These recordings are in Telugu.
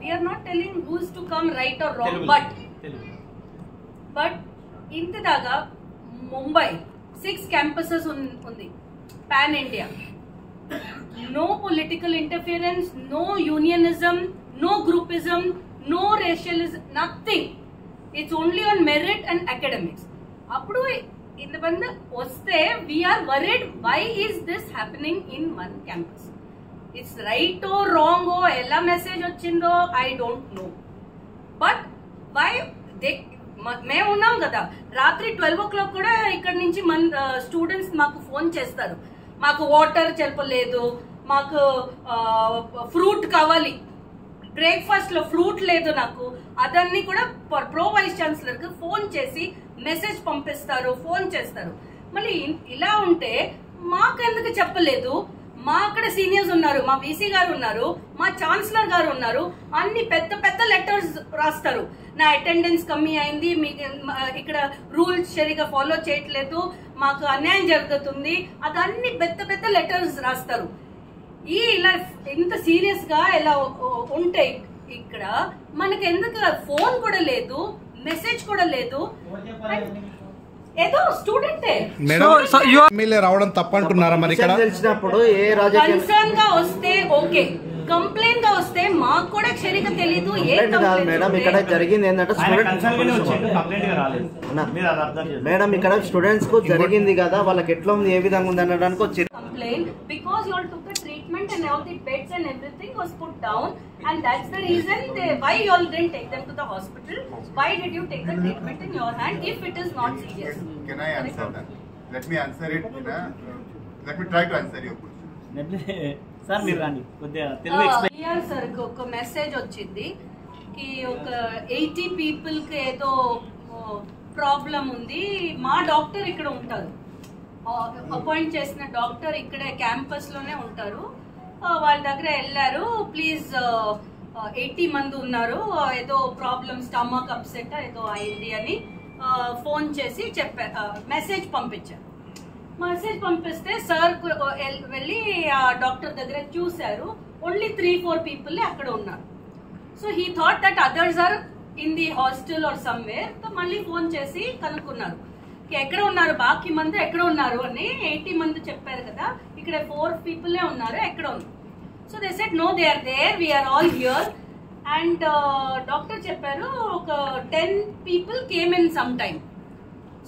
we are not telling who's to come right or wrong, but ఇంతదాగా Mumbai 6 campuses ఉంది pan India. No political interference, no unionism, no groupism, no racialism, nothing. It's only on merit and academics. Appudu in the band vaste we are worried, why is this happening in one campus? It's right or wrong or ella message vachindo, I don't know. But why they మేము ఉన్నాం కదా, రాత్రి 12 o'clock కూడా ఇక్కడ నుంచి మన స్టూడెంట్స్ మాకు ఫోన్ చేస్తారు, మాకు వాటర్ చెప్పలేదు, మాకు ఫ్రూట్ కావాలి, బ్రేక్ఫాస్ట్ లో ఫ్రూట్ లేదు నాకు, అదన్నీ కూడా ప్రో వైస్ ఛాన్సలర్ కి ఫోన్ చేసి మెసేజ్ పంపిస్తారు, ఫోన్ చేస్తారు. మళ్ళీ ఇలా ఉంటే మాకెందుకు చెప్పలేదు? మా అక్కడ సీనియర్స్ ఉన్నారు, మా వీసీ గారు ఉన్నారు, మా ఛాన్సలర్ గారు ఉన్నారు, అన్ని పెద్ద పెద్ద లెటర్స్ రాస్తారు, నా అటెండెన్స్ కమ్మి అయింది, ఇక్కడ రూల్స్ సరిగా ఫాలో చేయట్లేదు, మాకు అన్యాయం జరుగుతుంది, అదన్ని పెద్ద పెద్ద లెటర్స్ రాస్తారు. ఇలా ఇంత సీరియస్ గా ఇలా ఉంటే ఇక్కడ మనకి ఎందుకు ఫోన్ కూడా లేదు, మెసేజ్ కూడా లేదు, ఏదో స్టూడెంటే ఎమ్మెల్యే రావడం తప్పంటున్నారా? మరి ఇక్కడ తెలిసినప్పుడు ఏ కన్సర్న్ గా వస్తే ఓకే, కంప్లైంట్ గా వస్తే మాకు కూడా సరిగా తెలీదు. మేడం ఇక్కడ జరిగింది ఏంటంటే మేడం ఇక్కడ స్టూడెంట్స్ కు జరిగింది కదా, వాళ్ళకి ఎట్లా ఉంది, ఏ విధంగా ఉంది అనడానికి వచ్చి complaint because you all took the treatment and all the beds and everything was put down and that's the reason why you all didn't take them to the hospital. Why did you take the treatment in your hand if it is not serious? Can I answer that? Let me answer it. Let me try to answer your question. Sir, మీరు రండి కొద్దిగా తెలుగు ఎక్స్ప్లెయిన్ చేయాలి. సార్ ఒక మెసేజ్ వచ్చింది కి ఒక 80 పీపుల్ కి ఏదో ప్రాబ్లం ఉంది, మా డాక్టర్ ఇక్కడ ఉంటారు, అపాయింట్ చేసిన డాక్టర్ ఇక్కడే క్యాంపస్ లోనే ఉంటారు, వాళ్ళ దగ్గర వెళ్ళారు, ప్లీజ్ 80 మంది ఉన్నారు, ఏదో ప్రాబ్లమ్ స్టమక్ అప్సెట్ ఏదో అయింది అని ఫోన్ చేసి చెప్పారు, మెసేజ్ పంపించారు. మెసేజ్ పంపిస్తే సార్ వెళ్ళి ఆ డాక్టర్ దగ్గర చూశారు, ఓన్లీ 3-4 పీపుల్ అక్కడ ఉన్నారు. So he thought that others are in the hostel or somewhere. మళ్ళీ ఫోన్ చేసి కనుక్కున్నారు ఎక్కడ ఉన్నారు, బాకీ మంది ఎక్కడ ఉన్నారు అని. 80 మంది చెప్పారు కదా, ఇక్కడ 4 పీపులే ఉన్నారు, ఎక్కడ ఉన్నారు? So they said no, they are there, we are all here. And doctor చెప్పారు ఒక 10 people came in some time.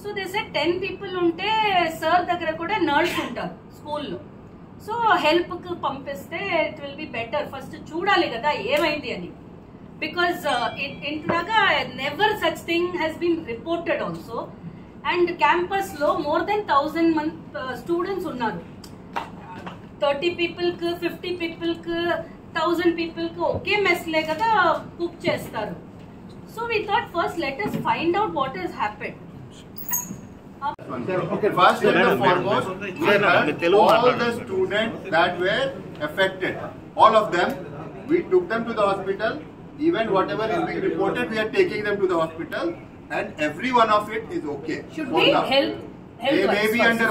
So they said 10 people ఉంటే సార్ దగ్గర కూడా నర్స్ ఉంటారు స్కూల్లో, సో హెల్ప్ కు పంపిస్తే it will be better. First చూడాలి కదా ఏమైంది అని, బికాస్ ఇంతదాకా never such thing has been reported also. And campus లో మోర్ దెన్ 1000 స్టూడెంట్స్ ఉన్నారు. 30 పీపుల్ కు 50 పీపుల్ కు 1000 పీపుల్ కు ఒకే మెస్ లే కదా కుక్ చేస్తారు. So we thought first let us find out what has happened. Okay, first and foremost, all the students that were affected, all of them, we took them to the hospital. Even whatever is being reported, we are taking them to the hospital. And every one of it is okay. Should we help? They may be under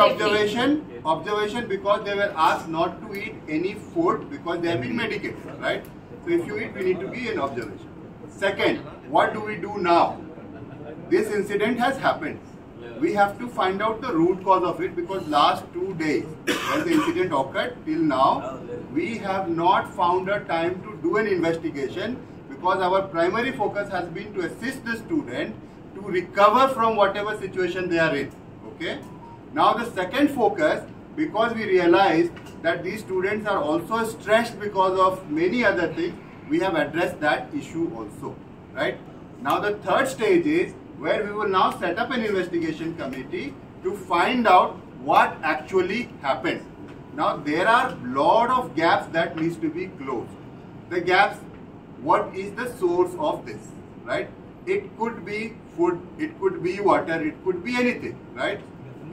observation because they were asked not to eat any food because they have been medicated, right? So if you eat, we need to be in observation. Second, what do we do now? This incident has happened. We have to find out the root cause of it because last 2 days when the incident occurred till now, we have not found a time to do an investigation because our primary focus has been to assist the student to recover from whatever situation they are in. Okay. Now the second focus, because we realized that these students are also stressed because of many other things, we have addressed that issue also. Right. Now the third stage is where we will now set up an investigation committee to find out what actually happened. Now there are lot of gaps that needs to be closed. The gaps, what is the source of this, right? It could be food, it could be water, it could be anything, right?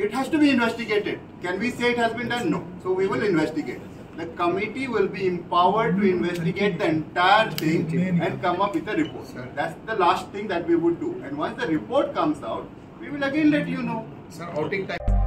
It has to be investigated. Can we say it has been done? No. So we will investigate. The committee will be empowered to investigate the entire thing and come up with a report. That's the last thing that we would do. And once the report comes out, we will again let you know. Sir, outing time.